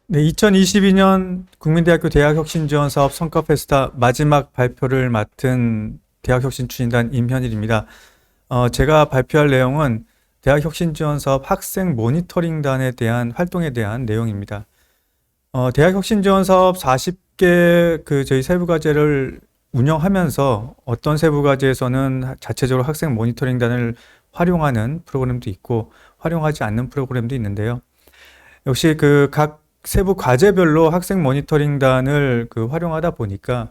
네, 2022년 국민대학교 대학혁신지원사업 성과페스타 마지막 발표를 맡은 대학혁신추진단 임현일입니다. 제가 발표할 내용은 대학혁신지원사업 학생 모니터링단에 대한 활동에 대한 내용입니다. 대학혁신지원사업 40개 저희 세부과제를 운영하면서 어떤 세부과제에서는 자체적으로 학생 모니터링단을 활용하는 프로그램도 있고 활용하지 않는 프로그램도 있는데요. 역시 각 세부 과제별로 학생 모니터링단을 활용하다 보니까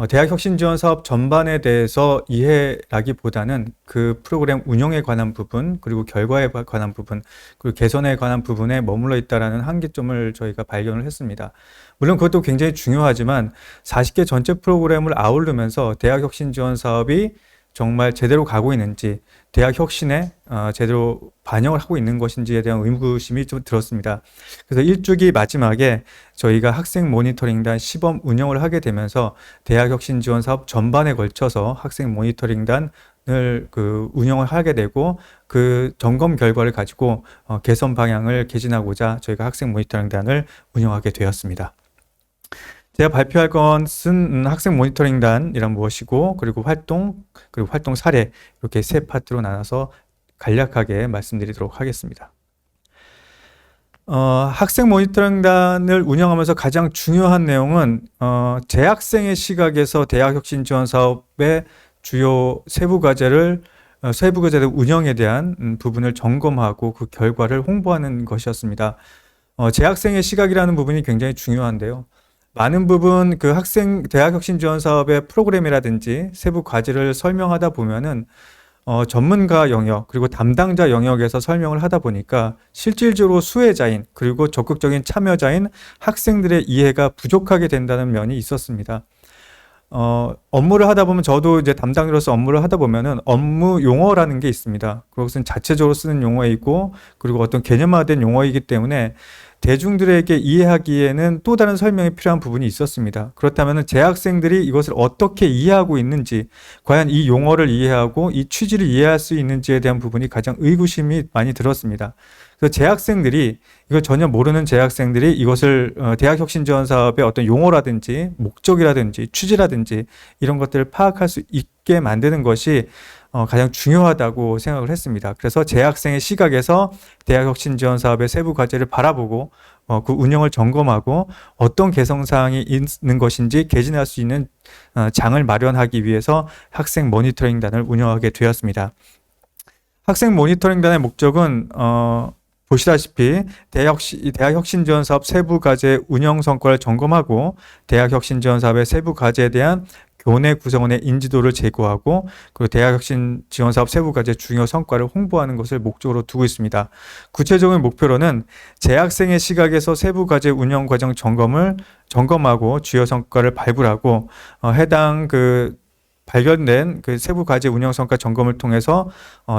대학 혁신 지원 사업 전반에 대해서 이해라기보다는 그 프로그램 운영에 관한 부분, 그리고 결과에 관한 부분, 그리고 개선에 관한 부분에 머물러 있다라는 한계점을 저희가 발견을 했습니다. 물론 그것도 굉장히 중요하지만 40개 전체 프로그램을 아우르면서 대학 혁신 지원 사업이 정말 제대로 가고 있는지, 대학 혁신에 제대로 반영을 하고 있는 것인지에 대한 의구심이 좀 들었습니다. 그래서 1주기 마지막에 저희가 학생 모니터링단 시범 운영을 하게 되면서 대학 혁신 지원 사업 전반에 걸쳐서 학생 모니터링단을 운영을 하게 되고 그 점검 결과를 가지고 개선 방향을 개진하고자 저희가 학생 모니터링단을 운영하게 되었습니다. 제가 발표할 것은 학생 모니터링단이란 무엇이고, 그리고 활동 사례, 이렇게 세 파트로 나눠서 간략하게 말씀드리도록 하겠습니다. 학생 모니터링단을 운영하면서 가장 중요한 내용은 재학생의 시각에서 대학혁신지원사업의 주요 세부과제들 운영에 대한 부분을 점검하고 그 결과를 홍보하는 것이었습니다. 재학생의 시각이라는 부분이 굉장히 중요한데요. 많은 부분 대학혁신지원사업의 프로그램이라든지 세부 과제를 설명하다 보면은 전문가 영역 그리고 담당자 영역에서 설명을 하다 보니까 실질적으로 수혜자인 그리고 적극적인 참여자인 학생들의 이해가 부족하게 된다는 면이 있었습니다. 업무를 하다 보면 저도 이제 담당자로서 업무를 하다 보면은 업무 용어라는 게 있습니다. 그것은 자체적으로 쓰는 용어이고 그리고 어떤 개념화된 용어이기 때문에 대중들에게 이해하기에는 또 다른 설명이 필요한 부분이 있었습니다. 그렇다면 재학생들이 이것을 어떻게 이해하고 있는지, 과연 이 용어를 이해하고 이 취지를 이해할 수 있는지에 대한 부분이 가장 의구심이 많이 들었습니다. 그래서 재학생들이 이걸 전혀 모르는 재학생들이 이것을 대학혁신지원사업의 어떤 용어라든지 목적이라든지 취지라든지 이런 것들을 파악할 수 있게 만드는 것이 가장 중요하다고 생각을 했습니다. 그래서 재학생의 시각에서 대학혁신지원사업의 세부 과제를 바라보고 그 운영을 점검하고 어떤 개선사항이 있는 것인지 개진할 수 있는 장을 마련하기 위해서 학생 모니터링단을 운영하게 되었습니다. 학생 모니터링단의 목적은 보시다시피 대학혁신지원사업 세부 과제 운영 성과를 점검하고 대학혁신지원사업의 세부 과제에 대한 교내 구성원의 인지도를 제고하고 그리고 대학혁신지원사업 세부과제 중요 성과를 홍보하는 것을 목적으로 두고 있습니다. 구체적인 목표로는 재학생의 시각에서 세부과제 운영 과정 점검하고 주요 성과를 발굴하고 해당 발견된 세부과제 운영 성과 점검을 통해서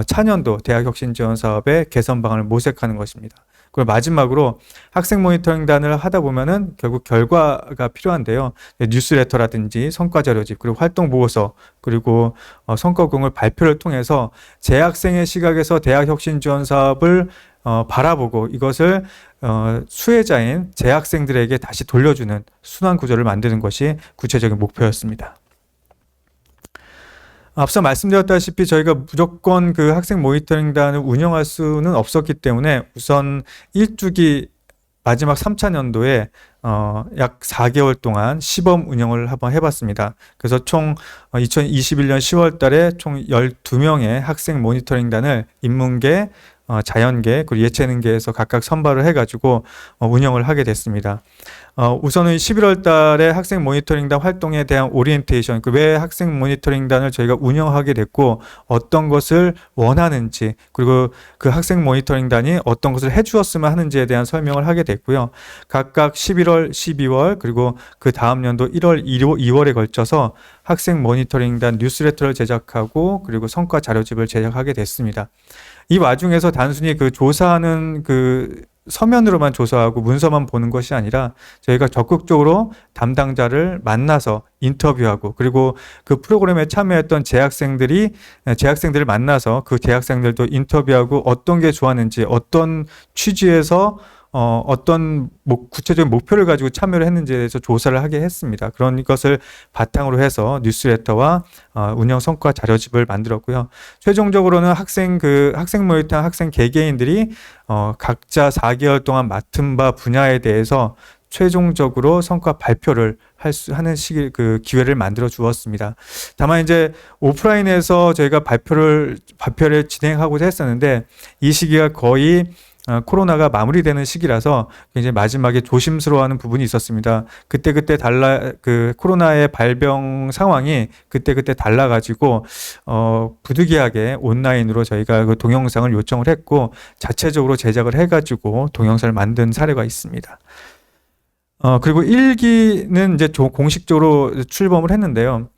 차년도 대학혁신지원사업의 개선 방안을 모색하는 것입니다. 그리고 마지막으로 학생 모니터링단을 하다 보면은 결국 결과가 필요한데요. 뉴스레터라든지 성과 자료집, 그리고 활동 보고서, 그리고 성과 공유 발표를 통해서 재학생의 시각에서 대학혁신 지원 사업을 바라보고 이것을 수혜자인 재학생들에게 다시 돌려주는 순환 구조를 만드는 것이 구체적인 목표였습니다. 앞서 말씀드렸다시피 저희가 무조건 학생 모니터링단을 운영할 수는 없었기 때문에 우선 1주기 마지막 3차 년도에 약 4개월 동안 시범 운영을 한번 해봤습니다. 그래서 총 2021년 10월 달에 총 12명의 학생 모니터링단을 인문계, 자연계, 그리고 예체능계에서 각각 선발을 해가지고 운영을 하게 됐습니다. 우선은 11월 달에 학생 모니터링단 활동에 대한 오리엔테이션, 왜 학생 모니터링단을 저희가 운영하게 됐고 어떤 것을 원하는지, 그리고 그 학생 모니터링단이 어떤 것을 해주었으면 하는지에 대한 설명을 하게 됐고요. 각각 11월, 12월, 그리고 그 다음 연도 1월, 2월에 걸쳐서 학생 모니터링단 뉴스레터를 제작하고 그리고 성과 자료집을 제작하게 됐습니다. 이 와중에서 단순히 조사하는 서면으로만 조사하고 문서만 보는 것이 아니라 저희가 적극적으로 담당자를 만나서 인터뷰하고 그리고 그 프로그램에 참여했던 재학생들을 만나서 그 재학생들도 인터뷰하고 어떤 게 좋았는지 어떤 취지에서 어떤 구체적인 목표를 가지고 참여를 했는지에 대해서 조사를 하게 했습니다. 그런 것을 바탕으로 해서 뉴스레터와 운영 성과 자료집을 만들었고요. 최종적으로는 학생 모니터 학생 개개인들이 각자 4개월 동안 맡은 바 분야에 대해서 최종적으로 성과 발표를 하는 기회를 만들어 주었습니다. 다만 이제 오프라인에서 저희가 발표를 진행하고자 했었는데 이 시기가 거의 코로나가 마무리되는 시기라서 굉장히 마지막에 조심스러워하는 부분이 있었습니다. 그때그때 코로나의 발병 상황이 그때그때 달라가지고, 부득이하게 온라인으로 저희가 그 동영상을 요청을 했고, 자체적으로 제작을 해가지고 동영상을 만든 사례가 있습니다. 그리고 1기는 이제 공식적으로 출범을 했는데요.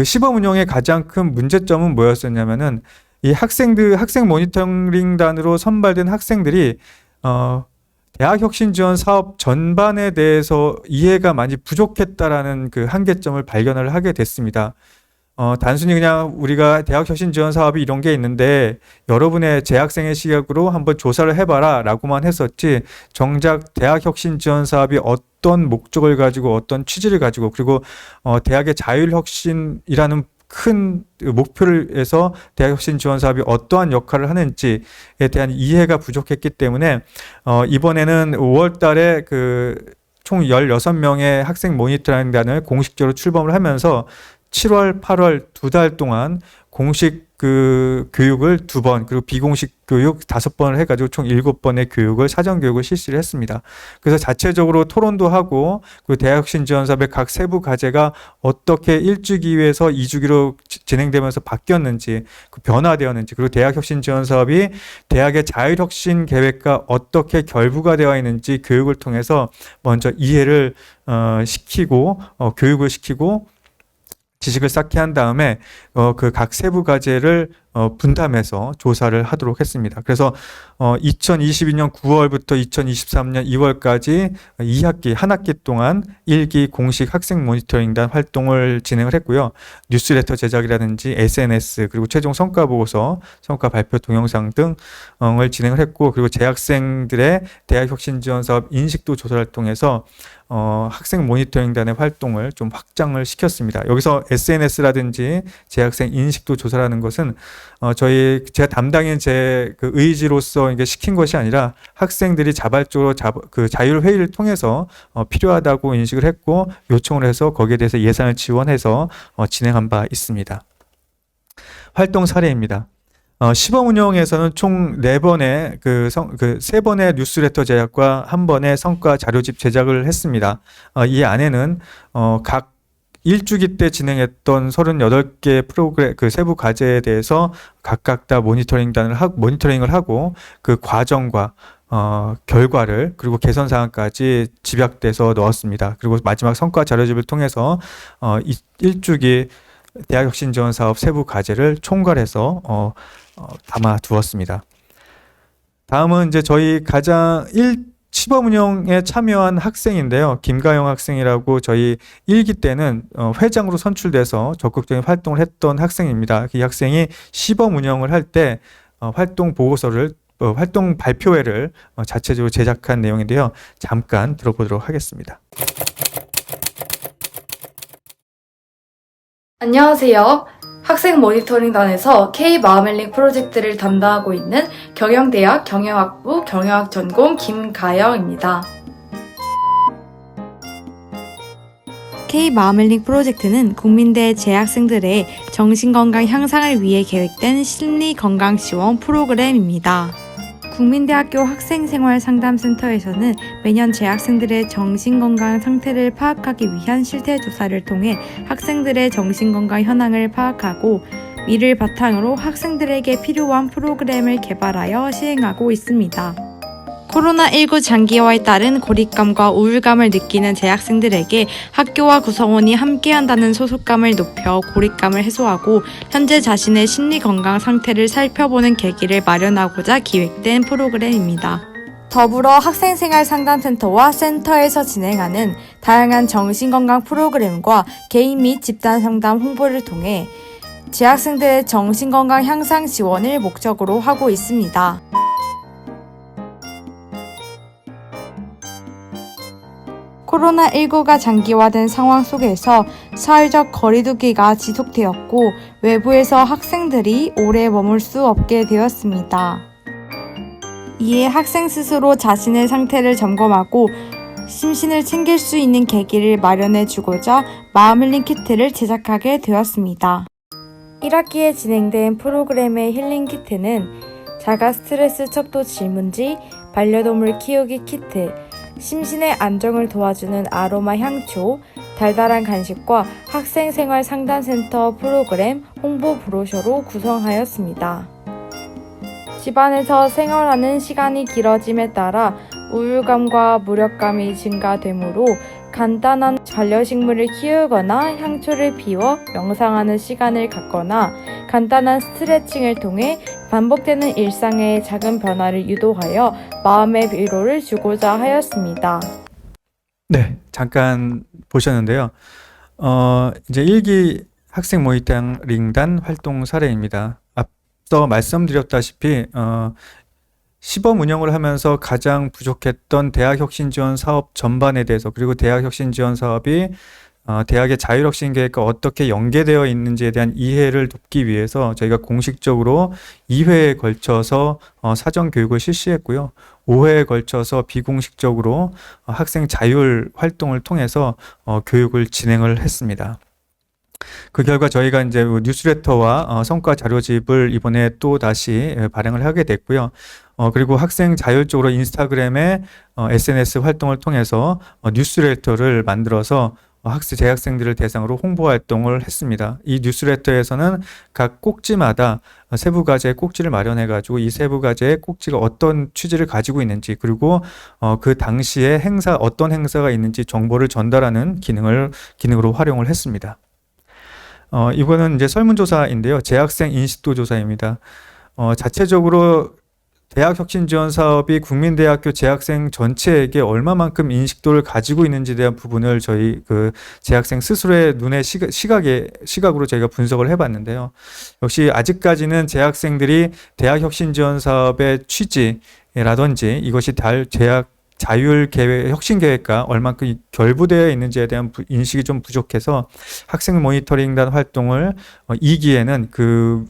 시범 운영의 가장 큰 문제점은 뭐였었냐면은, 이 학생 모니터링단으로 선발된 학생들이 대학 혁신 지원 사업 전반에 대해서 이해가 많이 부족했다라는 그 한계점을 발견을 하게 됐습니다. 단순히 그냥 우리가 대학 혁신 지원 사업이 이런 게 있는데 여러분의 재학생의 시각으로 한번 조사를 해봐라 라고만 했었지, 정작 대학 혁신 지원 사업이 어떤 목적을 가지고 어떤 취지를 가지고, 그리고 대학의 자율혁신이라는 큰 목표를 해서 대학혁신 지원 사업이 어떠한 역할을 하는지에 대한 이해가 부족했기 때문에 이번에는 5월 달에 총 16명의 학생 모니터링단을 공식적으로 출범을 하면서 7월, 8월 2달 동안 공식 교육을 2번, 그리고 비공식 교육 5번을 해가지고 총 7번의 사전 교육을 실시를 했습니다. 그래서 자체적으로 토론도 하고, 그 대학혁신 지원 사업의 각 세부 과제가 어떻게 1주기에서 2주기로 진행되면서 바뀌었는지, 변화되었는지, 그리고 대학혁신 지원 사업이 대학의 자율혁신 계획과 어떻게 결부가 되어 있는지 교육을 통해서 먼저 이해를 시키고, 교육을 시키고, 지식을 쌓게 한 다음에 각 세부 과제를 분담해서 조사를 하도록 했습니다. 그래서 2022년 9월부터 2023년 2월까지 2학기, 한 학기 동안 1기 공식 학생 모니터링단 활동을 진행을 했고요. 뉴스레터 제작이라든지 SNS, 그리고 최종 성과 보고서, 성과 발표 동영상 등을 진행을 했고, 그리고 재학생들의 대학 혁신 지원 사업 인식도 조사를 통해서 학생 모니터링단의 활동을 좀 확장을 시켰습니다. 여기서 SNS라든지 재학생 인식도 조사라는 것은 제가 담당인 제 의지로서 이게 시킨 것이 아니라 학생들이 자발적으로 자율 회의를 통해서 필요하다고 인식을 했고 요청을 해서 거기에 대해서 예산을 지원해서 진행한 바 있습니다. 활동 사례입니다. 시범 운영에서는 총 4번의 3번의 뉴스레터 제작과 1번의 성과 자료집 제작을 했습니다. 이 안에는 각 1주기 때 진행했던 38개 프로그램, 세부 과제에 대해서 각각 다 모니터링을 하고 그 과정과 결과를, 그리고 개선 사항까지 집약돼서 넣었습니다. 그리고 마지막 성과 자료집을 통해서 1주기 대학혁신 지원 사업 세부 과제를 총괄해서 담아 두었습니다. 다음은 이제 저희 시범 운영에 참여한 학생인데요. 김가영 학생이라고 저희 1기 때는 회장으로 선출돼서 적극적인 활동을 했던 학생입니다. 이 학생이 시범 운영을 할 때 활동 보고서를, 활동 발표회를 자체적으로 제작한 내용인데요. 잠깐 들어보도록 하겠습니다. 안녕하세요. 학생 모니터링단에서 K-마음엘링 프로젝트를 담당하고 있는 경영대학 경영학부 경영학 전공 김가영입니다. K-마음엘링 프로젝트는 국민대 재학생들의 정신건강 향상을 위해 계획된 심리건강지원 프로그램입니다. 국민대학교 학생생활상담센터에서는 매년 재학생들의 정신건강 상태를 파악하기 위한 실태조사를 통해 학생들의 정신건강 현황을 파악하고 이를 바탕으로 학생들에게 필요한 프로그램을 개발하여 시행하고 있습니다. 코로나19 장기화에 따른 고립감과 우울감을 느끼는 재학생들에게 학교와 구성원이 함께한다는 소속감을 높여 고립감을 해소하고 현재 자신의 심리건강 상태를 살펴보는 계기를 마련하고자 기획된 프로그램입니다. 더불어 학생생활상담센터와 센터에서 진행하는 다양한 정신건강 프로그램과 개인 및 집단상담 홍보를 통해 재학생들의 정신건강 향상 지원을 목적으로 하고 있습니다. 코로나19가 장기화된 상황 속에서 사회적 거리두기가 지속되었고 외부에서 학생들이 오래 머물 수 없게 되었습니다. 이에 학생 스스로 자신의 상태를 점검하고 심신을 챙길 수 있는 계기를 마련해 주고자 마음 힐링 키트를 제작하게 되었습니다. 1학기에 진행된 프로그램의 힐링 키트는 자가 스트레스 척도 질문지, 반려동물 키우기 키트, 심신의 안정을 도와주는 아로마 향초, 달달한 간식과 학생생활 상담센터 프로그램 홍보 브로셔로 구성하였습니다. 집안에서 생활하는 시간이 길어짐에 따라 우울감과 무력감이 증가되므로 간단한 반려식물을 키우거나 향초를 피워 명상하는 시간을 갖거나 간단한 스트레칭을 통해 반복되는 일상의 작은 변화를 유도하여 마음의 위로를 주고자 하였습니다. 네, 잠깐 보셨는데요. 이제 1기 학생 모니터링단 활동 사례입니다. 앞서 말씀드렸다시피 시범 운영을 하면서 가장 부족했던 대학 혁신 지원 사업 전반에 대해서, 그리고 대학 혁신 지원 사업이 대학의 자율혁신 계획과 어떻게 연계되어 있는지에 대한 이해를 돕기 위해서 저희가 공식적으로 2회에 걸쳐서 사전 교육을 실시했고요. 5회에 걸쳐서 비공식적으로 학생 자율 활동을 통해서 교육을 진행을 했습니다. 그 결과 저희가 이제 뉴스레터와 성과 자료집을 이번에 또 다시 발행을 하게 됐고요. 그리고 학생 자율적으로 인스타그램에 SNS 활동을 통해서 뉴스레터를 만들어서 재학생들을 대상으로 홍보 활동을 했습니다. 이 뉴스레터에서는 각 꼭지마다 세부 과제의 꼭지를 마련해 가지고 이 세부 과제의 꼭지가 어떤 취지를 가지고 있는지, 그리고 그 당시에 어떤 행사가 있는지 정보를 전달하는 기능으로 활용을 했습니다. 이거는 이제 설문조사인데요. 재학생 인식도 조사입니다. 자체적으로 대학혁신지원사업이 국민대학교 재학생 전체에게 얼마만큼 인식도를 가지고 있는지에 대한 부분을 저희 재학생 스스로의 눈의 시각으로 저희가 분석을 해봤는데요. 역시 아직까지는 재학생들이 대학혁신지원사업의 취지라든지 이것이 혁신계획과 얼만큼 결부되어 있는지에 대한 인식이 좀 부족해서 학생 모니터링단 활동을 2기에는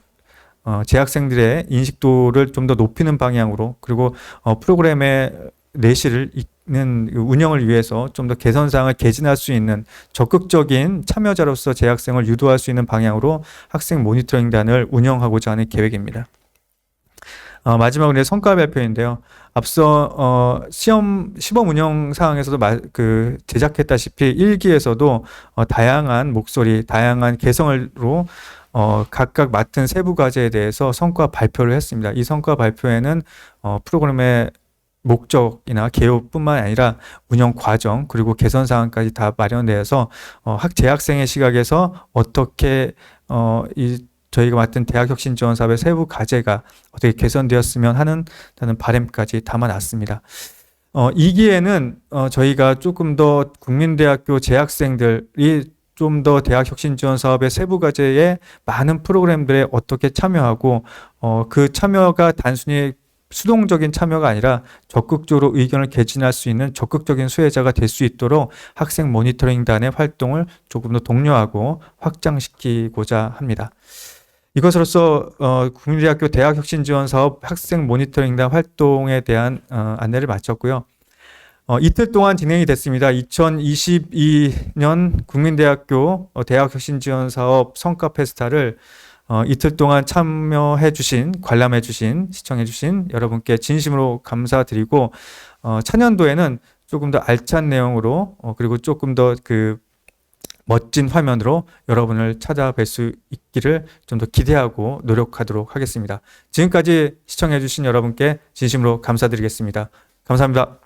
재학생들의 인식도를 좀 더 높이는 방향으로, 그리고 프로그램의 내실을 잇는 운영을 위해서 좀 더 개선사항을 개진할 수 있는 적극적인 참여자로서 재학생을 유도할 수 있는 방향으로 학생 모니터링단을 운영하고자 하는 계획입니다. 마지막으로 성과 발표인데요. 앞서 시범 운영 상황에서도 제작했다시피 1기에서도 다양한 목소리, 다양한 개성으로 각각 맡은 세부 과제에 대해서 성과 발표를 했습니다. 이 성과 발표에는 프로그램의 목적이나 개요뿐만 아니라 운영 과정, 그리고 개선 사항까지 다 마련되어서 재학생의 시각에서 어떻게 저희가 맡은 대학혁신지원사업의 세부 과제가 어떻게 개선되었으면 하는 바람까지 담아놨습니다. 2기에는 저희가 조금 더 국민대학교 재학생들이 좀 더 대학혁신지원사업의 세부 과제에 많은 프로그램들에 어떻게 참여하고 그 참여가 단순히 수동적인 참여가 아니라 적극적으로 의견을 개진할 수 있는 적극적인 수혜자가 될 수 있도록 학생 모니터링단의 활동을 조금 더 독려하고 확장시키고자 합니다. 이것으로서 국민대학교 대학혁신지원사업 학생 모니터링단 활동에 대한 안내를 마쳤고요. 이틀 동안 진행이 됐습니다. 2022년 국민대학교 대학혁신지원사업 성과 페스타를 이틀 동안 관람해주신, 시청해주신 여러분께 진심으로 감사드리고, 차년도에는 조금 더 알찬 내용으로, 그리고 조금 더 멋진 화면으로 여러분을 찾아뵐 수 있기를 좀 더 기대하고 노력하도록 하겠습니다. 지금까지 시청해주신 여러분께 진심으로 감사드리겠습니다. 감사합니다.